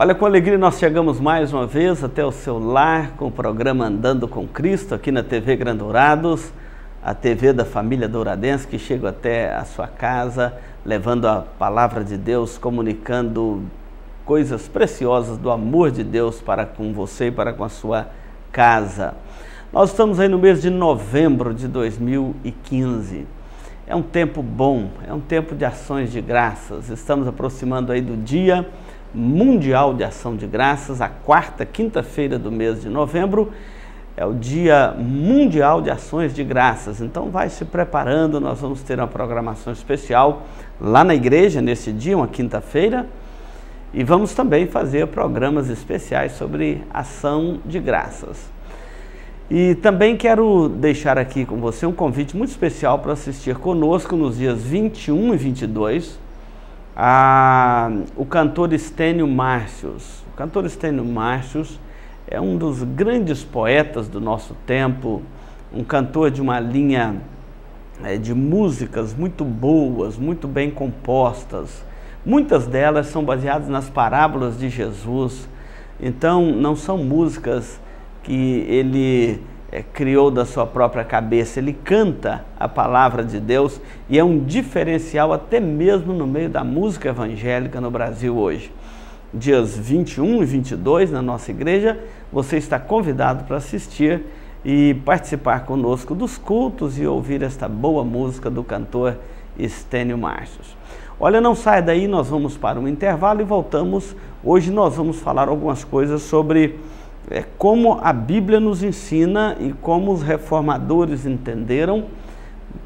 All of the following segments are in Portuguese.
Olha, com alegria nós chegamos mais uma vez até o seu lar com o programa Andando com Cristo, aqui na TV Gran Dourados, a TV da família douradense que chega até a sua casa, levando a palavra de Deus, comunicando coisas preciosas do amor de Deus para com você e para com a sua casa. Nós estamos aí no mês de novembro de 2015. É um tempo bom, é um tempo de ações de graças. Estamos aproximando aí do Dia Mundial de Ação de Graças, a quarta quinta-feira do mês de novembro. É o Dia Mundial de Ações de Graças. Então vai se preparando, nós vamos ter uma programação especial lá na igreja nesse dia, uma quinta-feira. E vamos também fazer programas especiais sobre ação de graças. E também quero deixar aqui com você um convite muito especial para assistir conosco nos dias 21 e 22 o cantor Estênio Márcios. O cantor Estênio Márcios é um dos grandes poetas do nosso tempo, um cantor de uma linha de músicas muito boas, muito bem compostas. Muitas delas são baseadas nas parábolas de Jesus, então não são músicas que ele criou da sua própria cabeça. Ele canta a palavra de Deus e é um diferencial até mesmo no meio da música evangélica no Brasil hoje. Dias 21 e 22 na nossa igreja, você está convidado para assistir e participar conosco dos cultos e ouvir esta boa música do cantor Estênio Márcios. Olha, não saia daí, nós vamos para um intervalo e voltamos. Hoje nós vamos falar algumas coisas sobre como a Bíblia nos ensina e como os reformadores entenderam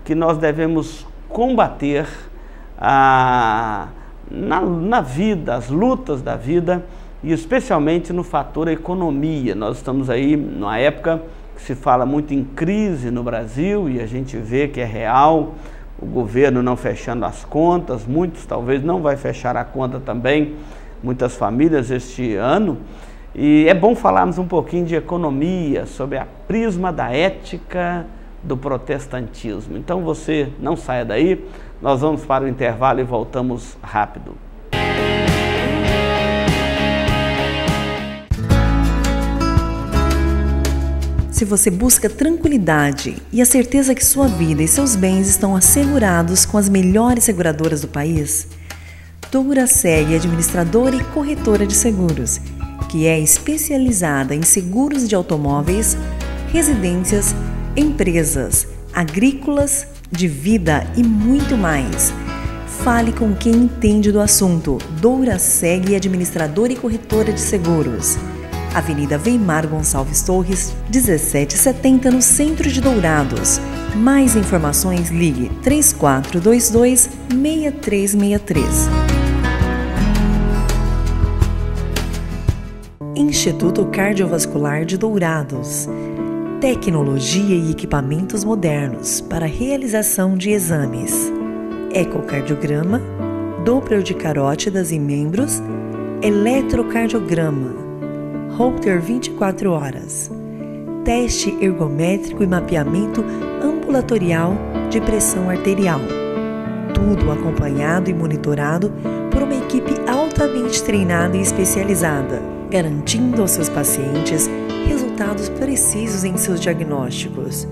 que nós devemos combater na vida, as lutas da vida e especialmente no fator economia. Nós estamos aí numa época que se fala muito em crise no Brasil e a gente vê que é real, o governo não fechando as contas, muitos talvez não vai fechar a conta também, muitas famílias este ano. E é bom falarmos um pouquinho de economia, sobre a prisma da ética do protestantismo. Então você não saia daí, nós vamos para o intervalo e voltamos rápido. Se você busca tranquilidade e a certeza que sua vida e seus bens estão assegurados com as melhores seguradoras do país, Douraseg é administradora e corretora de seguros, que é especializada em seguros de automóveis, residências, empresas, agrícolas, de vida e muito mais. Fale com quem entende do assunto. Douraseg, administradora e corretora de seguros. Avenida Weimar Gonçalves Torres, 1770, no centro de Dourados. Mais informações, ligue 3422-6363. Instituto Cardiovascular de Dourados. Tecnologia e equipamentos modernos para realização de exames. Ecocardiograma, Doppler de carótidas e membros, eletrocardiograma, Holter 24 horas, teste ergométrico e mapeamento ambulatorial de pressão arterial. Tudo acompanhado e monitorado por uma equipe altamente treinada e especializada, garantindo aos seus pacientes resultados precisos em seus diagnósticos.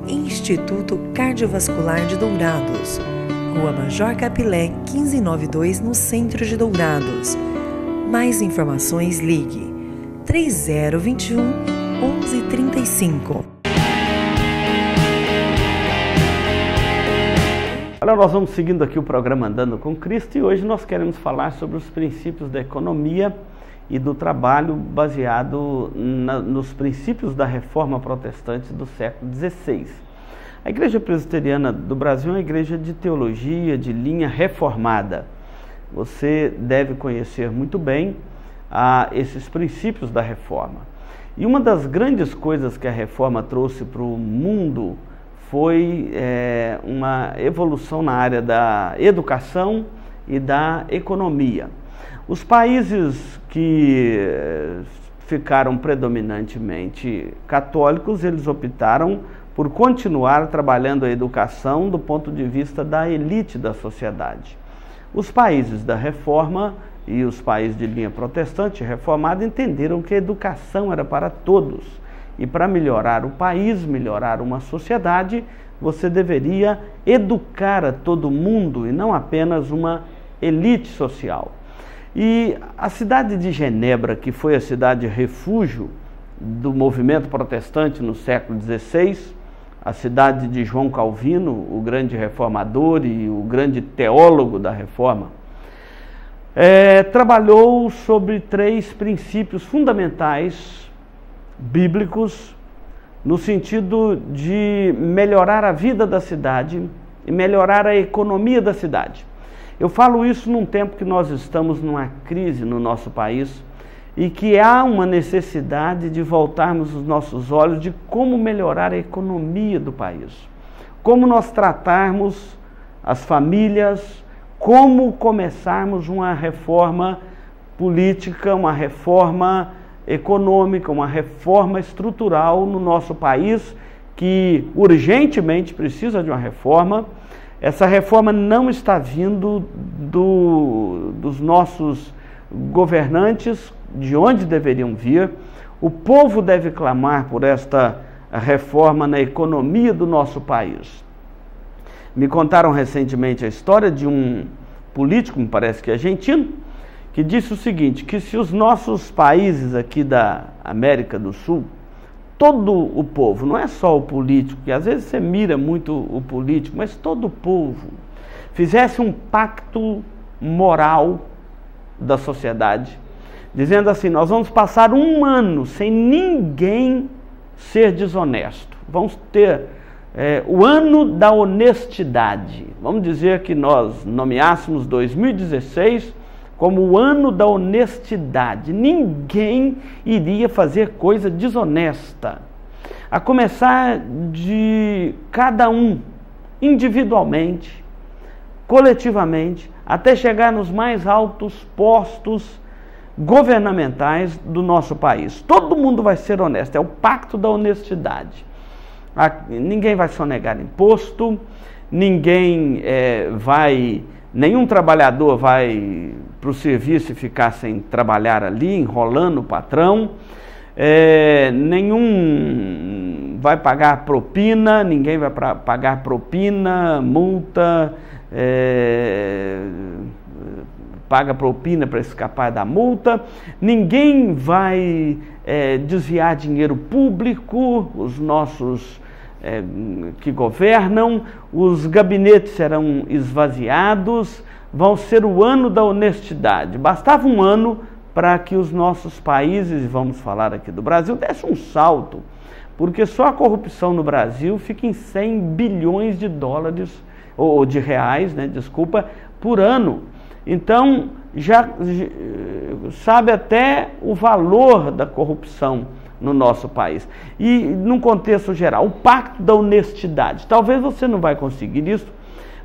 Instituto Cardiovascular de Dourados, Rua Major Capilé, 1592, no centro de Dourados. Mais informações, ligue 3021 1135. Olha, nós vamos seguindo aqui o programa Andando com Cristo e hoje nós queremos falar sobre os princípios da economia e do trabalho baseado nos princípios da Reforma Protestante do século XVI. A Igreja Presbiteriana do Brasil é uma igreja de teologia, de linha reformada. Você deve conhecer muito bem esses princípios da Reforma. E uma das grandes coisas que a Reforma trouxe para o mundo foi uma evolução na área da educação e da economia. Os países que ficaram predominantemente católicos, eles optaram por continuar trabalhando a educação do ponto de vista da elite da sociedade. Os países da Reforma e os países de linha protestante reformada entenderam que a educação era para todos. E para melhorar o país, melhorar uma sociedade, você deveria educar a todo mundo e não apenas uma elite social. E a cidade de Genebra, que foi a cidade refúgio do movimento protestante no século XVI, a cidade de João Calvino, o grande reformador e o grande teólogo da reforma, trabalhou sobre 3 princípios fundamentais bíblicos no sentido de melhorar a vida da cidade e melhorar a economia da cidade. Eu falo isso num tempo que nós estamos numa crise no nosso país e que há uma necessidade de voltarmos os nossos olhos de como melhorar a economia do país, como nós tratarmos as famílias, como começarmos uma reforma política, uma reforma econômica, uma reforma estrutural no nosso país, que urgentemente precisa de uma reforma. Essa reforma não está vindo dos nossos governantes, de onde deveriam vir. O povo deve clamar por esta reforma na economia do nosso país. Me contaram recentemente a história de um político, me parece que é argentino, que disse o seguinte, que se os nossos países aqui da América do Sul, todo o povo, não é só o político, que às vezes você mira muito o político, mas todo o povo, fizesse um pacto moral da sociedade, dizendo assim, nós vamos passar 1 ano sem ninguém ser desonesto. Vamos ter o ano da honestidade. Vamos dizer que nós nomeássemos 2016 como o ano da honestidade. Ninguém iria fazer coisa desonesta. A começar de cada um, individualmente, coletivamente, até chegar nos mais altos postos governamentais do nosso país. Todo mundo vai ser honesto, é o pacto da honestidade. Ninguém vai sonegar imposto, nenhum trabalhador vai para o serviço e ficar sem trabalhar ali, enrolando o patrão, nenhum vai pagar propina, ninguém vai pagar propina, multa, paga propina para escapar da multa, ninguém vai desviar dinheiro público, os nossos que governam, os gabinetes serão esvaziados, vão ser o ano da honestidade. Bastava 1 ano para que os nossos países, e vamos falar aqui do Brasil, desse um salto, porque só a corrupção no Brasil fica em 100 bilhões de dólares, ou de reais, por ano. Então, já sabe até o valor da corrupção no nosso país. E, num contexto geral, o pacto da honestidade. Talvez você não vai conseguir isso,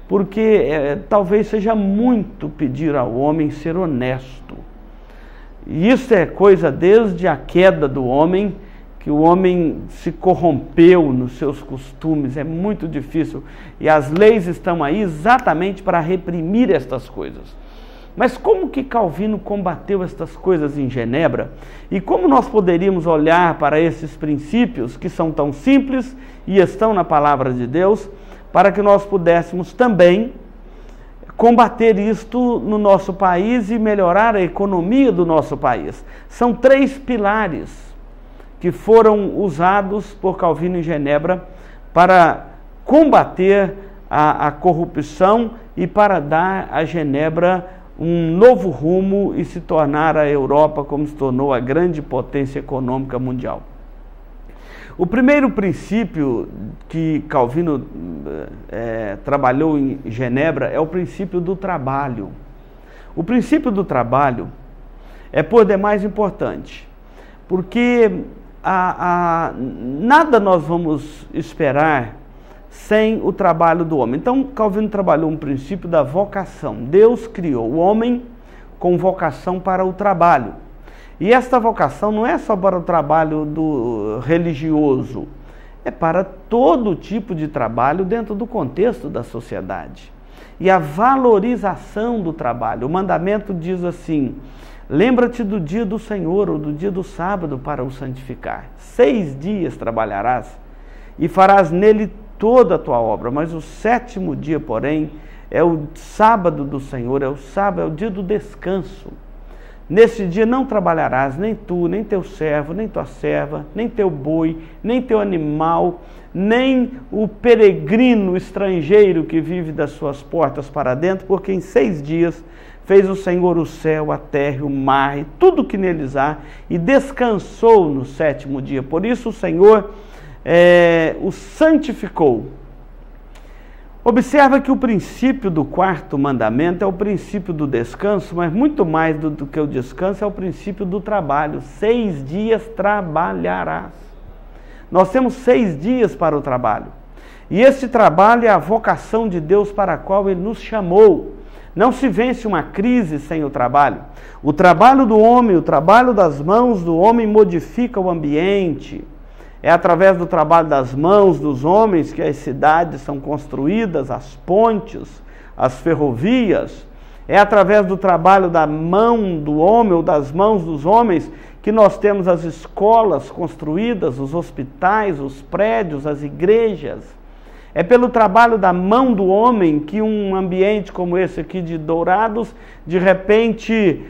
porque talvez seja muito pedir ao homem ser honesto. E isso é coisa desde a queda do homem, que o homem se corrompeu nos seus costumes, é muito difícil. E as leis estão aí exatamente para reprimir estas coisas. Mas como que Calvino combateu estas coisas em Genebra? E como nós poderíamos olhar para esses princípios que são tão simples e estão na palavra de Deus, para que nós pudéssemos também combater isto no nosso país e melhorar a economia do nosso país? São 3 pilares que foram usados por Calvino em Genebra para combater a corrupção e para dar a Genebra um novo rumo e se tornar a Europa como se tornou a grande potência econômica mundial. O primeiro princípio que Calvino trabalhou em Genebra é o princípio do trabalho. O princípio do trabalho é por demais importante, porque nada nós vamos esperar sem o trabalho do homem. Então, Calvino trabalhou um princípio da vocação. Deus criou o homem com vocação para o trabalho. E esta vocação não é só para o trabalho do religioso, é para todo tipo de trabalho dentro do contexto da sociedade. e a valorização do trabalho. O mandamento diz assim: lembra-te do dia do Senhor, ou do dia do sábado, para o santificar. 6 dias trabalharás e farás nele toda a tua obra, mas o 7º dia, porém, é o sábado do Senhor, é o sábado, é o dia do descanso. Nesse dia não trabalharás, nem tu, nem teu servo, nem tua serva, nem teu boi, nem teu animal, nem o peregrino estrangeiro que vive das suas portas para dentro, porque em 6 dias fez o Senhor o céu, a terra e o mar, e tudo que neles há, e descansou no 7º dia. Por isso o Senhor o santificou. Observa que o princípio do 4º mandamento é o princípio do descanso, mas muito mais do que o descanso é o princípio do trabalho. 6 dias trabalharás. Nós temos 6 dias para o trabalho. E esse trabalho é a vocação de Deus para a qual Ele nos chamou. Não se vence uma crise sem o trabalho. O trabalho do homem, o trabalho das mãos do homem modifica o ambiente. É através do trabalho das mãos dos homens que as cidades são construídas, as pontes, as ferrovias. É através do trabalho da mão do homem ou das mãos dos homens que nós temos as escolas construídas, os hospitais, os prédios, as igrejas. É pelo trabalho da mão do homem que um ambiente como esse aqui de Dourados, de repente,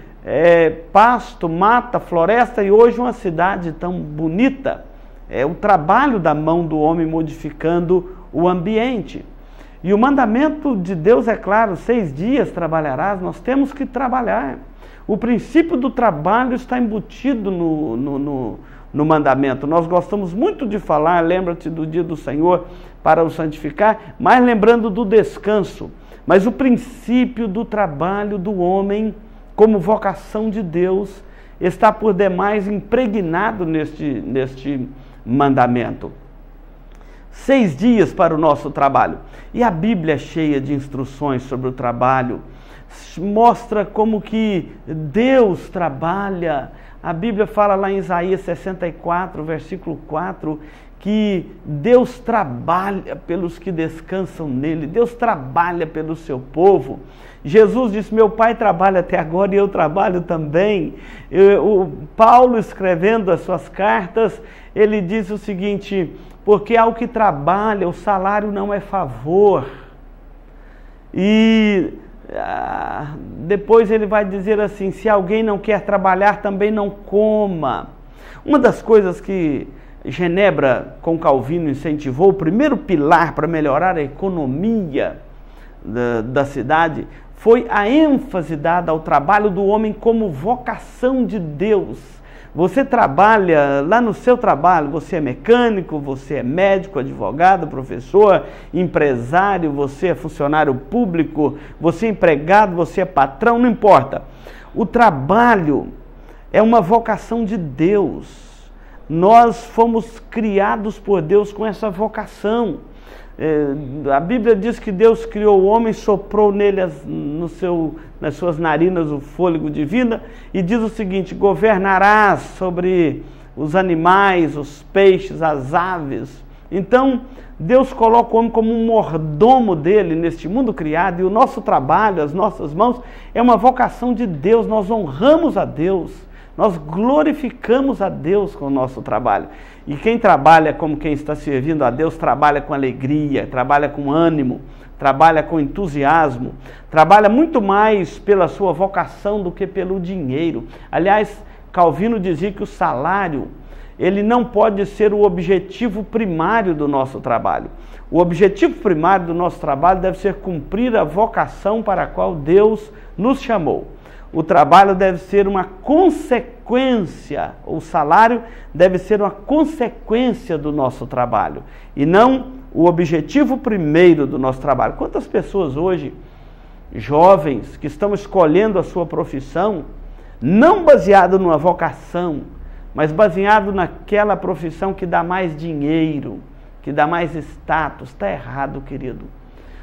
pasto, mata, floresta, e hoje uma cidade tão bonita. É o trabalho da mão do homem modificando o ambiente. E o mandamento de Deus é claro: 6 dias trabalharás. Nós temos que trabalhar. O princípio do trabalho está embutido no mandamento. Nós gostamos muito de falar, lembra-te do dia do Senhor para o santificar, mas lembrando do descanso. Mas o princípio do trabalho do homem, como vocação de Deus, está por demais impregnado neste mandamento. 6 dias para o nosso trabalho. E a Bíblia é cheia de instruções sobre o trabalho. Mostra como que Deus trabalha. A Bíblia fala lá em Isaías 64, versículo 4, que Deus trabalha pelos que descansam nele. Deus trabalha pelo seu povo. Jesus disse: meu Pai trabalha até agora e eu trabalho também. O Paulo, escrevendo as suas cartas, ele diz o seguinte: porque ao que trabalha o salário não é favor. E depois ele vai dizer assim: se alguém não quer trabalhar, também não coma. Uma das coisas que Genebra com Calvino incentivou, o primeiro pilar para melhorar a economia da cidade, foi a ênfase dada ao trabalho do homem como vocação de Deus. Você trabalha lá no seu trabalho, você é mecânico, você é médico, advogado, professor, empresário, você é funcionário público, você é empregado, você é patrão, não importa. O trabalho é uma vocação de Deus. Nós fomos criados por Deus com essa vocação. A Bíblia diz que Deus criou o homem, soprou nele nas suas narinas o fôlego de vida, e diz o seguinte: governarás sobre os animais, os peixes, as aves. Então, Deus coloca o homem como um mordomo dele neste mundo criado, e o nosso trabalho, as nossas mãos, é uma vocação de Deus. Nós honramos a Deus, nós glorificamos a Deus com o nosso trabalho. E quem trabalha como quem está servindo a Deus, trabalha com alegria, trabalha com ânimo, trabalha com entusiasmo, trabalha muito mais pela sua vocação do que pelo dinheiro. Aliás, Calvino dizia que o salário, ele não pode ser o objetivo primário do nosso trabalho. O objetivo primário do nosso trabalho deve ser cumprir a vocação para a qual Deus nos chamou. O trabalho deve ser uma consequência, o salário deve ser uma consequência do nosso trabalho, e não o objetivo primeiro do nosso trabalho. Quantas pessoas hoje, jovens, que estão escolhendo a sua profissão, não baseado numa vocação, mas baseado naquela profissão que dá mais dinheiro, que dá mais status? Está errado, querido.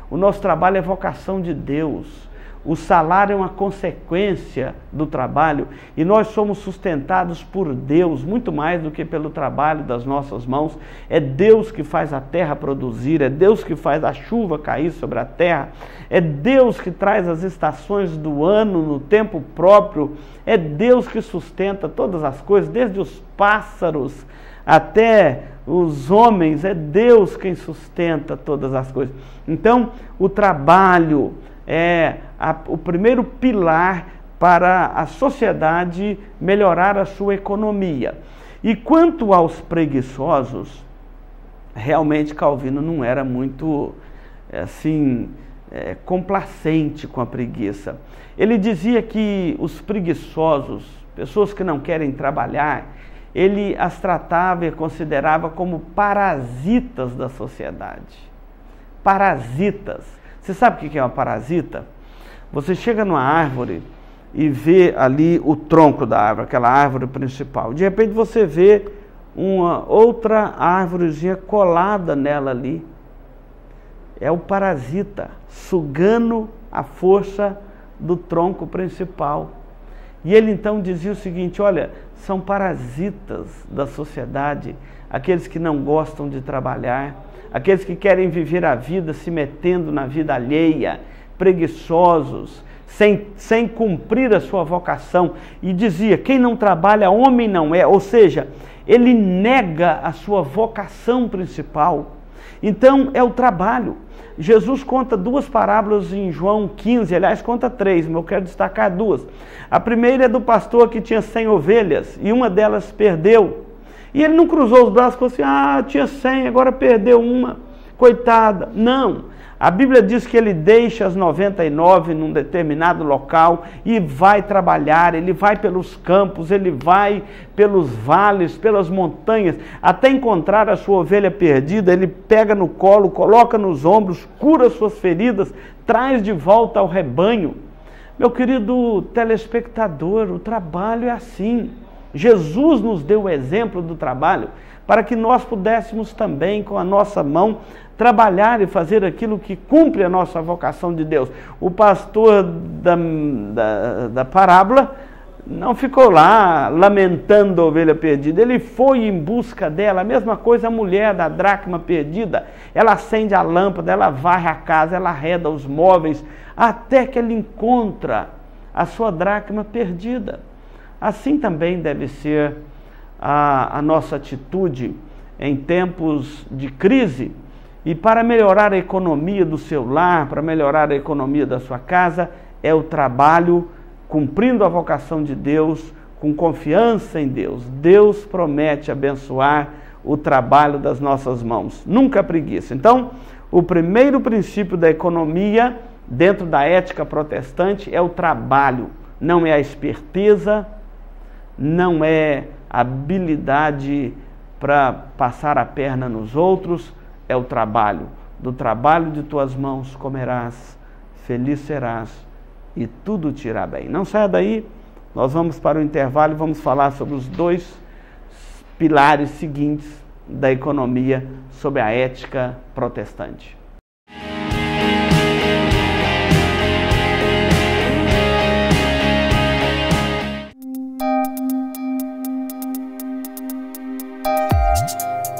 O nosso trabalho é vocação de Deus. O salário é uma consequência do trabalho e nós somos sustentados por Deus, muito mais do que pelo trabalho das nossas mãos. É Deus que faz a terra produzir, é Deus que faz a chuva cair sobre a terra, é Deus que traz as estações do ano no tempo próprio, é Deus que sustenta todas as coisas, desde os pássaros até os homens, é Deus quem sustenta todas as coisas. Então, o trabalho é o primeiro pilar para a sociedade melhorar a sua economia. E quanto aos preguiçosos, realmente Calvino não era muito complacente com a preguiça. Ele dizia que os preguiçosos, pessoas que não querem trabalhar, ele as tratava e considerava como parasitas da sociedade. Parasitas. Você sabe o que é uma parasita? Você chega numa árvore e vê ali o tronco da árvore, aquela árvore principal. De repente você vê uma outra árvorezinha colada nela ali. É o parasita, sugando a força do tronco principal. E ele então dizia o seguinte: olha, são parasitas da sociedade, aqueles que não gostam de trabalhar, aqueles que querem viver a vida se metendo na vida alheia, preguiçosos, sem cumprir a sua vocação. E dizia: quem não trabalha, homem não é. Ou seja, ele nega a sua vocação principal. Então é o trabalho. Jesus conta duas parábolas em João 15, aliás conta 3, mas eu quero destacar duas. A primeira é do pastor que tinha 100 ovelhas e uma delas perdeu. E ele não cruzou os braços e falou assim: tinha 100, agora perdeu uma, coitada. Não, a Bíblia diz que ele deixa as 99 num determinado local e vai trabalhar, ele vai pelos campos, ele vai pelos vales, pelas montanhas, até encontrar a sua ovelha perdida. Ele pega no colo, coloca nos ombros, cura suas feridas, traz de volta ao rebanho. Meu querido telespectador, o trabalho é assim. Jesus nos deu o exemplo do trabalho para que nós pudéssemos também, com a nossa mão, trabalhar e fazer aquilo que cumpre a nossa vocação de Deus. O pastor da parábola não ficou lá lamentando a ovelha perdida, ele foi em busca dela. A mesma coisa a mulher da dracma perdida, ela acende a lâmpada, ela varre a casa, ela arreda os móveis, até que ela encontra a sua dracma perdida. Assim também deve ser a nossa atitude em tempos de crise. E para melhorar a economia do seu lar, para melhorar a economia da sua casa, é o trabalho cumprindo a vocação de Deus, com confiança em Deus. Deus promete abençoar o trabalho das nossas mãos, nunca preguiça. Então, o primeiro princípio da economia, dentro da ética protestante, é o trabalho, não é a esperteza, não é a habilidade para passar a perna nos outros, é o trabalho. Do trabalho de tuas mãos comerás, feliz serás e tudo te irá bem. Não saia daí, nós vamos para o intervalo e vamos falar sobre os dois pilares seguintes da economia, sobre a ética protestante.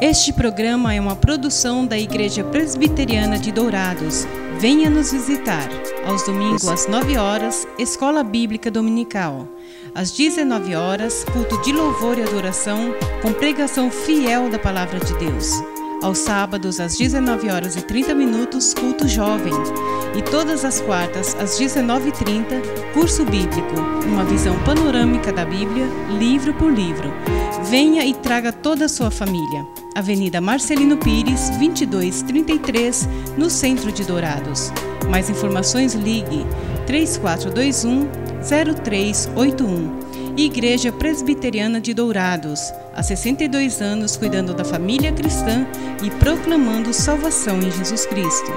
Este programa é uma produção da Igreja Presbiteriana de Dourados. Venha nos visitar. Aos domingos às 9 horas, Escola Bíblica Dominical. Às 19 horas, culto de louvor e adoração, com pregação fiel da Palavra de Deus. Aos sábados, às 19 horas e 30 minutos, culto jovem. E todas as quartas, às 19h30, curso bíblico, uma visão panorâmica da Bíblia, livro por livro. Venha e traga toda a sua família. Avenida Marcelino Pires, 2233, no centro de Dourados. Mais informações, ligue 3421-0381. Igreja Presbiteriana de Dourados, há 62 anos cuidando da família cristã e proclamando salvação em Jesus Cristo.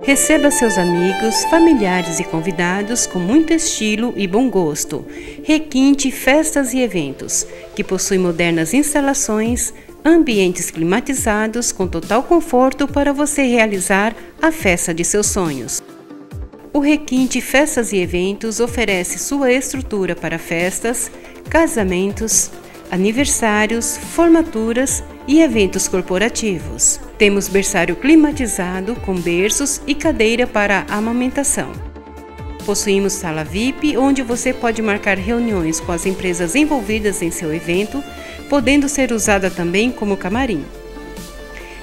Receba seus amigos, familiares e convidados com muito estilo e bom gosto. Requinte Festas e Eventos, que possui modernas instalações, ambientes climatizados com total conforto para você realizar a festa de seus sonhos. O Requinte Festas e Eventos oferece sua estrutura para festas, casamentos, aniversários, formaturas e eventos corporativos. Temos berçário climatizado com berços e cadeira para amamentação. Possuímos sala VIP, onde você pode marcar reuniões com as empresas envolvidas em seu evento, podendo ser usada também como camarim.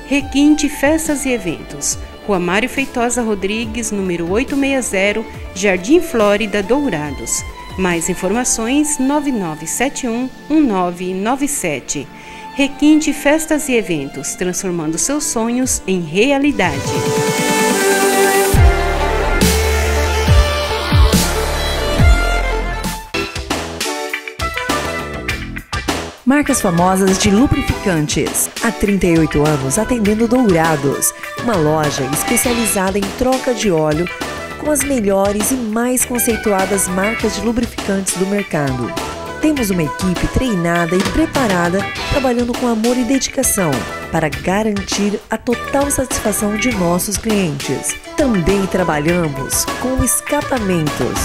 Requinte Festas e Eventos, Rua Mário Feitosa Rodrigues, número 860, Jardim Flórida, Dourados. Mais informações 9971-1997. Requinte Festas e Eventos, transformando seus sonhos em realidade. Marcas famosas de lubrificantes. Há 38 anos atendendo Dourados, uma loja especializada em troca de óleo com as melhores e mais conceituadas marcas de lubrificantes do mercado. Temos uma equipe treinada e preparada, trabalhando com amor e dedicação para garantir a total satisfação de nossos clientes. Também trabalhamos com escapamentos.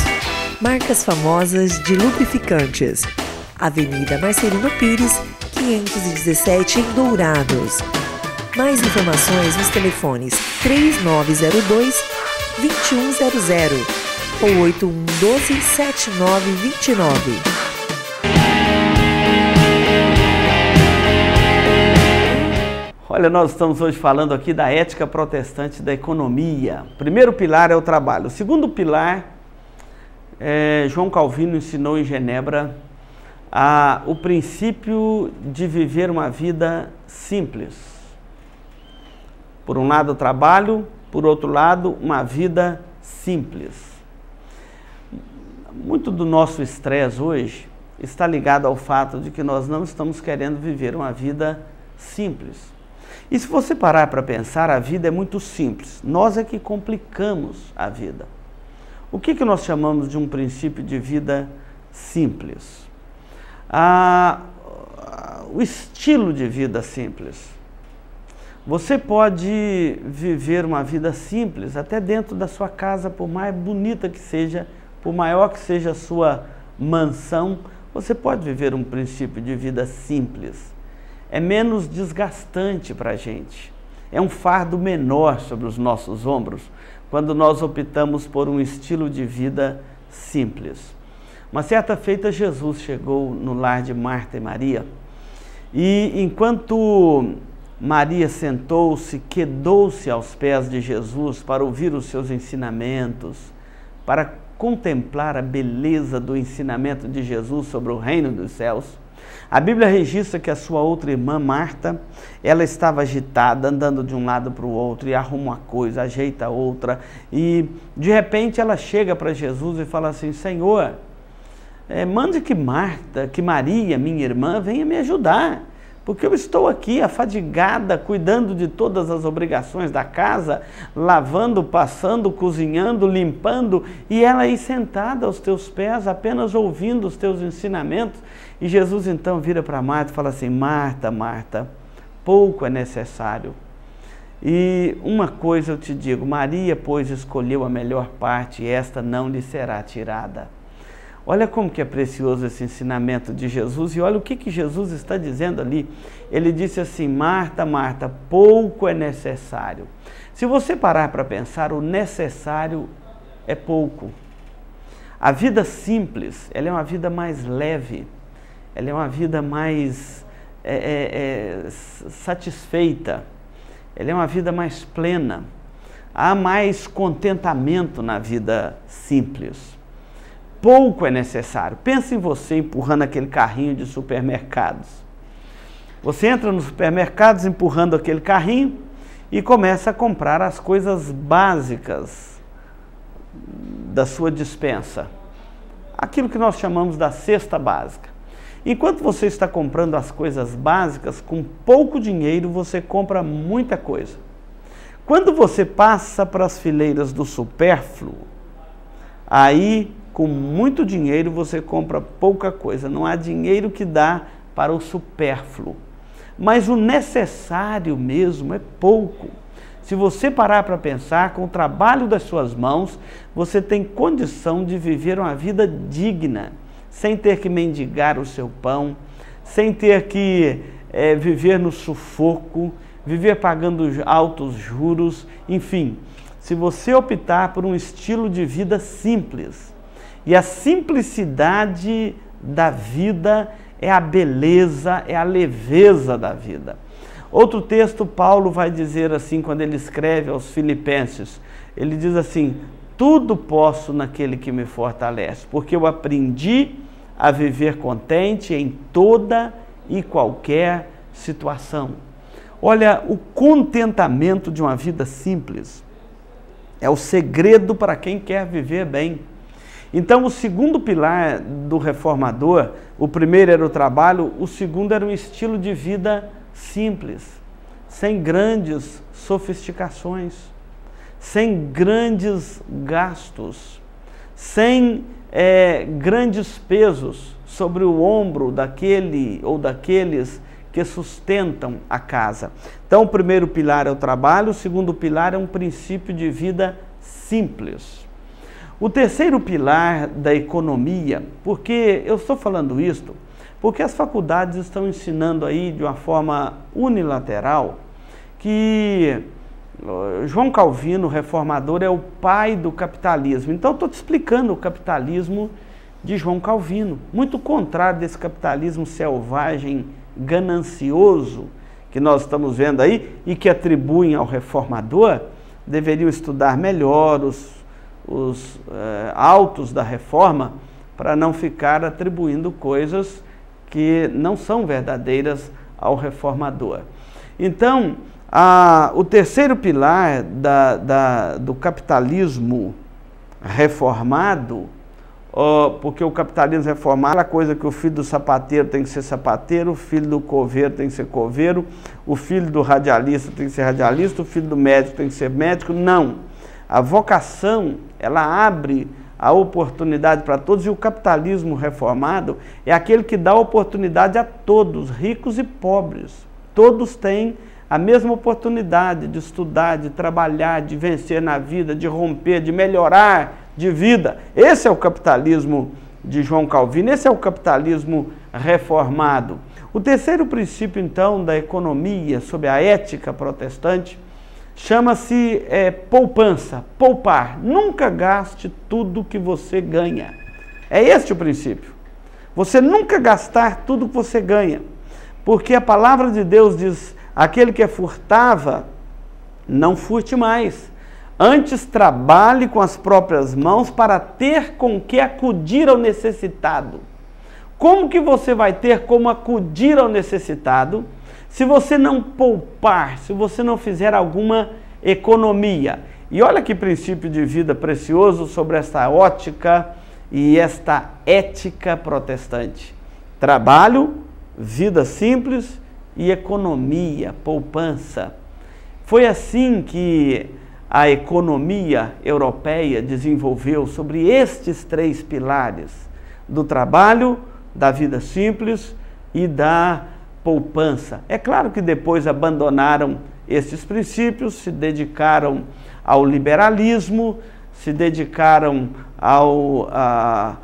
Marcas famosas de lubrificantes. Avenida Marcelino Pires, 517 em Dourados. Mais informações nos telefones 3902-2100 ou 8112-7929. Olha, nós estamos hoje falando aqui da ética protestante da economia. O primeiro pilar é o trabalho. O segundo pilar, João Calvino ensinou em Genebra o princípio de viver uma vida simples. Por um lado, o trabalho, por outro lado, uma vida simples. Muito do nosso estresse hoje está ligado ao fato de que nós não estamos querendo viver uma vida simples. E se você parar para pensar, a vida é muito simples. Nós é que complicamos a vida. O que nós chamamos de um princípio de vida simples? O estilo de vida simples. Você pode viver uma vida simples até dentro da sua casa, por mais bonita que seja, por maior que seja a sua mansão, você pode viver um princípio de vida simples. É menos desgastante para a gente. É um fardo menor sobre os nossos ombros quando nós optamos por um estilo de vida simples. Uma certa feita, Jesus chegou no lar de Marta e Maria e, enquanto Maria sentou-se, quedou-se aos pés de Jesus para ouvir os seus ensinamentos, para contemplar a beleza do ensinamento de Jesus sobre o reino dos céus, a Bíblia registra que a sua outra irmã, Marta, ela estava agitada, andando de um lado para o outro, e arruma uma coisa, ajeita outra, e de repente ela chega para Jesus e fala assim: Senhor, mande que Maria, minha irmã, venha me ajudar, porque eu estou aqui afadigada, cuidando de todas as obrigações da casa, lavando, passando, cozinhando, limpando, e ela aí sentada aos teus pés, apenas ouvindo os teus ensinamentos. E Jesus então vira para Marta e fala assim: Marta, Marta, pouco é necessário. E uma coisa eu te digo, Maria, pois, escolheu a melhor parte, e esta não lhe será tirada. Olha como que é precioso esse ensinamento de Jesus, e olha o que Jesus está dizendo ali. Ele disse assim: Marta, Marta, pouco é necessário. Se você parar para pensar, o necessário é pouco. A vida simples, ela é uma vida mais leve, ela é uma vida mais satisfeita, ela é uma vida mais plena. Há mais contentamento na vida simples. Pouco é necessário. Pensa em você empurrando aquele carrinho de supermercados. Você entra nos supermercados empurrando aquele carrinho e começa a comprar as coisas básicas da sua despensa. Aquilo que nós chamamos da cesta básica. Enquanto você está comprando as coisas básicas, com pouco dinheiro você compra muita coisa. Quando você passa para as fileiras do supérfluo, aí com muito dinheiro você compra pouca coisa. Não há dinheiro que dá para o supérfluo. mas o necessário mesmo é pouco. Se você parar para pensar, com o trabalho das suas mãos, você tem condição de viver uma vida digna, sem ter que mendigar o seu pão, sem ter que viver no sufoco, viver pagando altos juros, enfim. Se você optar por um estilo de vida simples, e a simplicidade da vida é a beleza, é a leveza da vida. Outro texto, Paulo vai dizer assim, quando ele escreve aos Filipenses, ele diz assim: tudo posso naquele que me fortalece, porque eu aprendi a viver contente em toda e qualquer situação. Olha, o contentamento de uma vida simples é o segredo para quem quer viver bem. Então, o segundo pilar do reformador, o primeiro era o trabalho, o segundo era um estilo de vida simples, sem grandes sofisticações, sem grandes gastos, sem grandes pesos sobre o ombro daquele ou daqueles que sustentam a casa. Então, o primeiro pilar é o trabalho, o segundo pilar é um princípio de vida simples. O terceiro pilar da economia, porque eu estou falando isto, porque as faculdades estão ensinando aí de uma forma unilateral que João Calvino, reformador, é o pai do capitalismo. Então eu estou te explicando o capitalismo de João Calvino, muito contrário desse capitalismo selvagem, ganancioso, que nós estamos vendo aí e que atribuem ao reformador. Deveriam estudar melhor os autos da reforma para não ficar atribuindo coisas que não são verdadeiras ao reformador. Então, o terceiro pilar do capitalismo reformado, porque o capitalismo reformado é aquela coisa que o filho do sapateiro tem que ser sapateiro, o filho do coveiro tem que ser coveiro, o filho do radialista tem que ser radialista, o filho do médico tem que ser médico. Não. A vocação, ela abre a oportunidade para todos, e o capitalismo reformado é aquele que dá oportunidade a todos, ricos e pobres. Todos têm a mesma oportunidade de estudar, de trabalhar, de vencer na vida, de romper, de melhorar de vida. Esse é o capitalismo de João Calvino, esse é o capitalismo reformado. O terceiro princípio, então, da economia, sob a ética protestante, chama-se poupança, poupar. Nunca gaste tudo que você ganha. É este o princípio. Você nunca gastar tudo que você ganha. Porque a palavra de Deus diz: aquele que furtava, não furte mais. Antes trabalhe com as próprias mãos para ter com que acudir ao necessitado. Como que você vai ter como acudir ao necessitado se você não poupar, se você não fizer alguma economia? E olha que princípio de vida precioso sobre esta ótica e esta ética protestante. Trabalho, vida simples e economia, poupança. Foi assim que a economia europeia desenvolveu sobre estes três pilares: do trabalho, da vida simples e da poupança. É claro que depois abandonaram esses princípios, se dedicaram ao liberalismo, se dedicaram à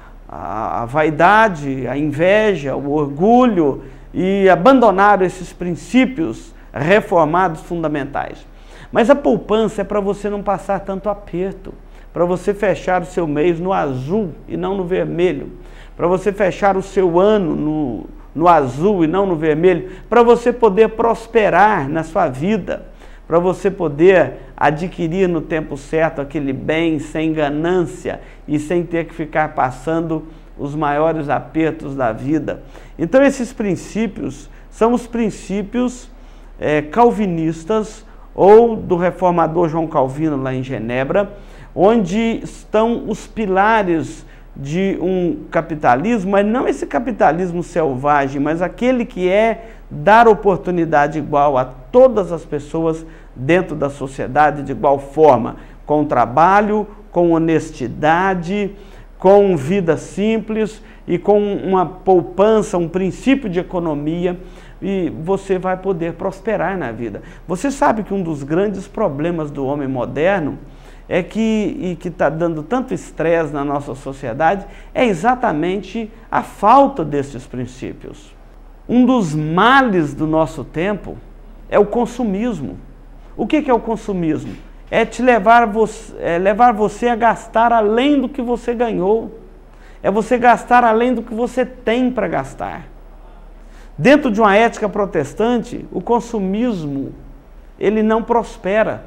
vaidade, à inveja, ao orgulho, e abandonaram esses princípios reformados fundamentais. Mas a poupança é para você não passar tanto aperto, para você fechar o seu mês no azul e não no vermelho, para você fechar o seu ano no azul e não no vermelho, para você poder prosperar na sua vida, para você poder adquirir no tempo certo aquele bem sem ganância e sem ter que ficar passando os maiores apertos da vida. Então esses princípios são os princípios calvinistas ou do reformador João Calvino lá em Genebra, onde estão os pilares de um capitalismo, mas não esse capitalismo selvagem, mas aquele que é dar oportunidade igual a todas as pessoas dentro da sociedade de igual forma, com trabalho, com honestidade, com vida simples e com uma poupança, um princípio de economia, e você vai poder prosperar na vida. Você sabe que um dos grandes problemas do homem moderno é que está dando tanto estresse na nossa sociedade é exatamente a falta desses princípios. Um dos males do nosso tempo é o consumismo. O que é o consumismo? É levar você a gastar além do que você ganhou. É você gastar além do que você tem para gastar. Dentro de uma ética protestante, o consumismo, ele não prospera.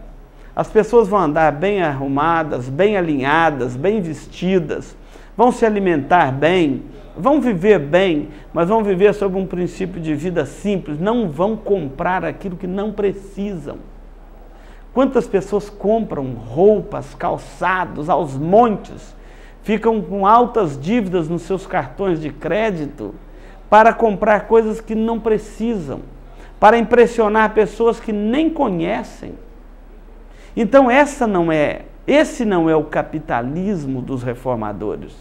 As pessoas vão andar bem arrumadas, bem alinhadas, bem vestidas, vão se alimentar bem, vão viver bem, mas vão viver sob um princípio de vida simples, não vão comprar aquilo que não precisam. Quantas pessoas compram roupas, calçados aos montes, ficam com altas dívidas nos seus cartões de crédito para comprar coisas que não precisam, para impressionar pessoas que nem conhecem. Então esse não é o capitalismo dos reformadores.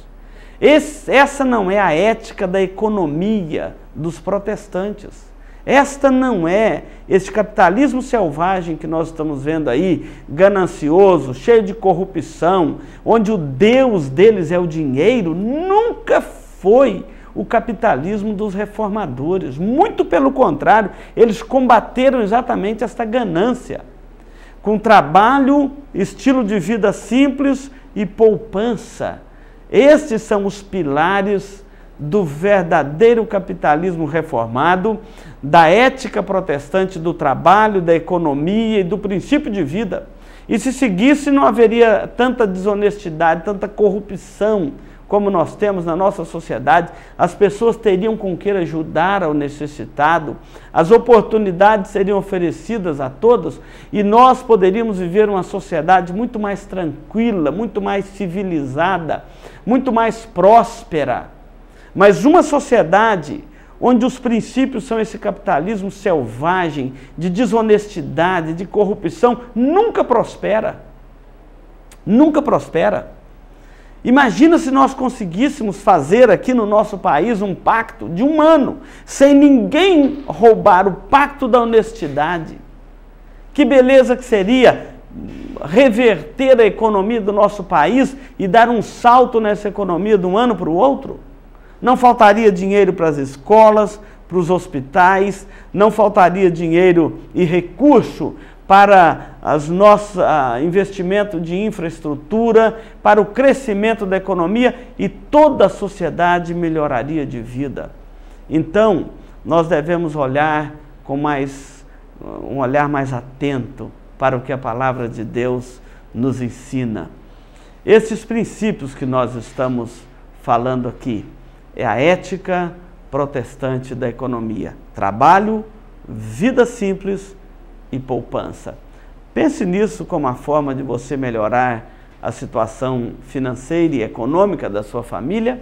Essa não é a ética da economia dos protestantes. Esta não é esse capitalismo selvagem que nós estamos vendo aí, ganancioso, cheio de corrupção, onde o Deus deles é o dinheiro. Nunca foi o capitalismo dos reformadores. Muito pelo contrário, eles combateram exatamente esta ganância, com trabalho, estilo de vida simples e poupança. Estes são os pilares do verdadeiro capitalismo reformado, da ética protestante do trabalho, da economia e do princípio de vida. E se seguisse, não haveria tanta desonestidade, tanta corrupção como nós temos na nossa sociedade. As pessoas teriam com que ajudar ao necessitado, as oportunidades seriam oferecidas a todos e nós poderíamos viver uma sociedade muito mais tranquila, muito mais civilizada, muito mais próspera. Mas uma sociedade onde os princípios são esse capitalismo selvagem, de desonestidade, de corrupção, nunca prospera. Nunca prospera. Imagina se nós conseguíssemos fazer aqui no nosso país um pacto de um ano, sem ninguém roubar, o pacto da honestidade. Que beleza que seria reverter a economia do nosso país e dar um salto nessa economia de um ano para o outro. Não faltaria dinheiro para as escolas, para os hospitais, não faltaria dinheiro e recurso para investimento de infraestrutura, para o crescimento da economia e toda a sociedade melhoraria de vida. Então, nós devemos olhar com um olhar mais atento para o que a palavra de Deus nos ensina. Esses princípios que nós estamos falando aqui é a ética protestante da economia. Trabalho, vida simples e poupança. Pense nisso como a forma de você melhorar a situação financeira e econômica da sua família.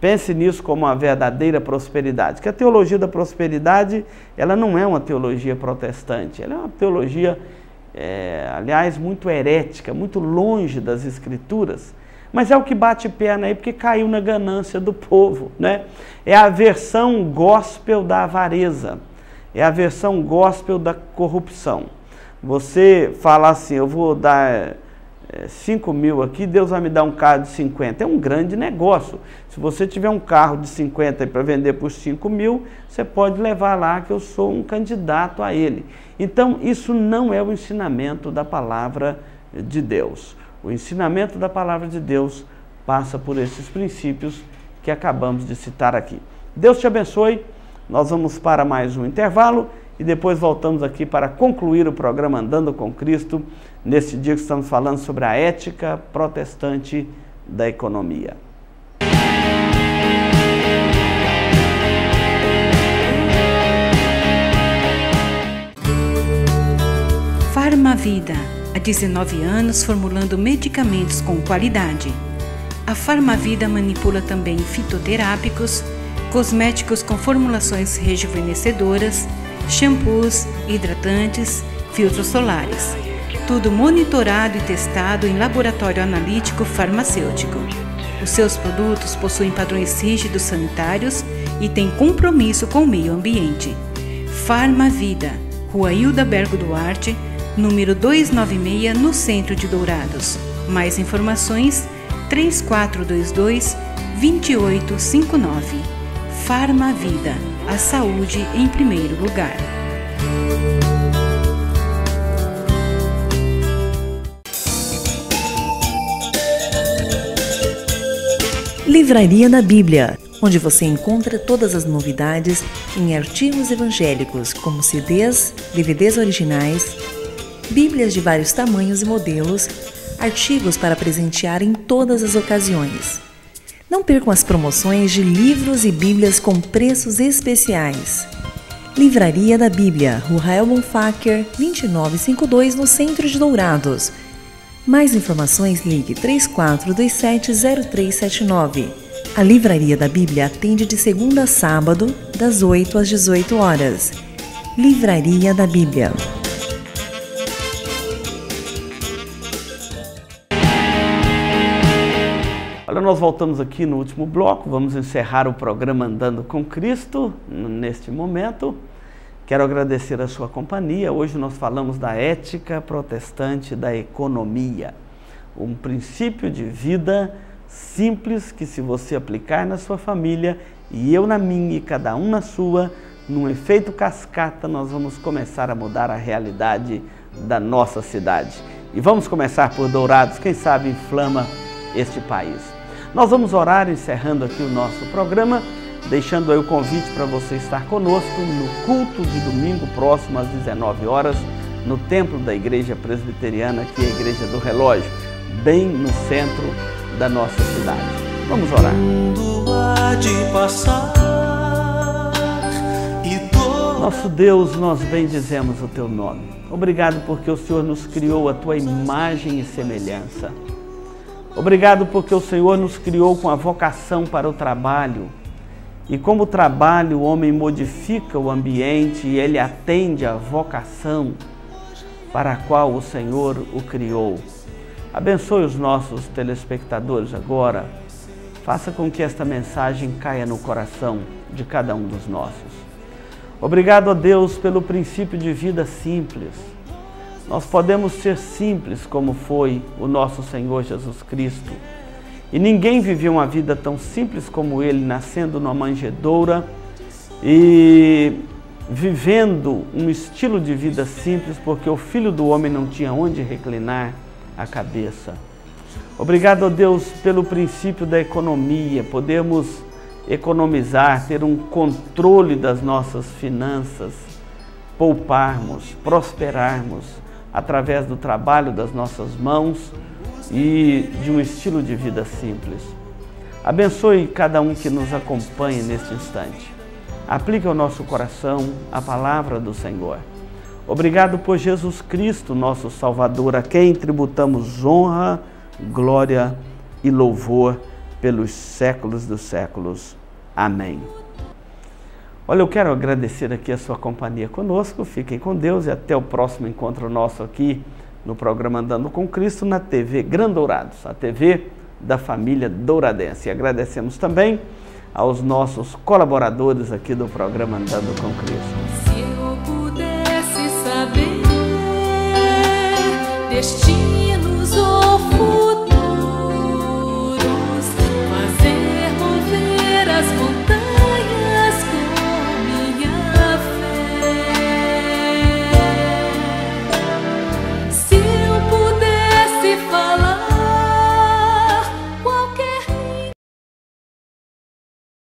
Pense nisso como uma verdadeira prosperidade. Que a teologia da prosperidade, ela não é uma teologia protestante, ela é uma teologia, aliás, muito herética, muito longe das Escrituras. Mas é o que bate perna aí, porque caiu na ganância do povo, né? É a versão gospel da avareza, é a versão gospel da corrupção. Você fala assim, eu vou dar 5 mil aqui, Deus vai me dar um carro de 50. É um grande negócio. Se você tiver um carro de 50 para vender por 5 mil, você pode levar lá que eu sou um candidato a ele. Então, isso não é o ensinamento da palavra de Deus. O ensinamento da palavra de Deus passa por esses princípios que acabamos de citar aqui. Deus te abençoe. Nós vamos para mais um intervalo e depois voltamos aqui para concluir o programa Andando com Cristo, nesse dia que estamos falando sobre a ética protestante da economia. Farmavida, há 19 anos formulando medicamentos com qualidade. A Farmavida manipula também fitoterápicos, cosméticos com formulações rejuvenescedoras, shampoos, hidratantes, filtros solares. Tudo monitorado e testado em laboratório analítico farmacêutico. Os seus produtos possuem padrões rígidos sanitários e têm compromisso com o meio ambiente. Farma Vida, Rua Hilda Bergo Duarte, número 296, no centro de Dourados. Mais informações 3422-2859. Farma Vida, a saúde em primeiro lugar. Livraria da Bíblia, onde você encontra todas as novidades em artigos evangélicos, como CDs, DVDs originais, Bíblias de vários tamanhos e modelos, artigos para presentear em todas as ocasiões. Não percam as promoções de livros e Bíblias com preços especiais. Livraria da Bíblia, Rua Rael Bonfacker, 2952, no centro de Dourados. Mais informações, ligue 3427-0379. A Livraria da Bíblia atende de segunda a sábado, das 8 às 18 horas. Livraria da Bíblia. Olha, nós voltamos aqui no último bloco, vamos encerrar o programa Andando com Cristo neste momento. Quero agradecer a sua companhia. Hoje nós falamos da ética protestante da economia, um princípio de vida simples que, se você aplicar na sua família e eu na minha e cada um na sua, num efeito cascata, nós vamos começar a mudar a realidade da nossa cidade. E vamos começar por Dourados, quem sabe inflama este país. Nós vamos orar encerrando aqui o nosso programa, deixando aí o convite para você estar conosco no culto de domingo próximo às 19 horas, no templo da Igreja Presbiteriana, que é a Igreja do Relógio, bem no centro da nossa cidade. Vamos orar. Nosso Deus, nós bendizemos o Teu nome. Obrigado porque o Senhor nos criou a Tua imagem e semelhança. Obrigado porque o Senhor nos criou com a vocação para o trabalho. E como trabalho, o homem modifica o ambiente e ele atende à vocação para a qual o Senhor o criou. Abençoe os nossos telespectadores agora. Faça com que esta mensagem caia no coração de cada um dos nossos. Obrigado a Deus pelo princípio de vida simples. Nós podemos ser simples como foi o nosso Senhor Jesus Cristo. E ninguém viveu uma vida tão simples como Ele, nascendo numa manjedoura e vivendo um estilo de vida simples, porque o Filho do Homem não tinha onde reclinar a cabeça. Obrigado a Deus pelo princípio da economia. Podemos economizar, ter um controle das nossas finanças, pouparmos, prosperarmos através do trabalho das nossas mãos e de um estilo de vida simples. Abençoe cada um que nos acompanha neste instante. Aplique ao nosso coração a palavra do Senhor. Obrigado por Jesus Cristo, nosso Salvador, a quem tributamos honra, glória e louvor pelos séculos dos séculos. Amém. Olha, eu quero agradecer aqui a sua companhia conosco. Fiquem com Deus e até o próximo encontro nosso aqui no programa Andando com Cristo, na TV Grande Dourados, a TV da família douradense. E agradecemos também aos nossos colaboradores aqui do programa Andando com Cristo. Se eu pudesse saber destino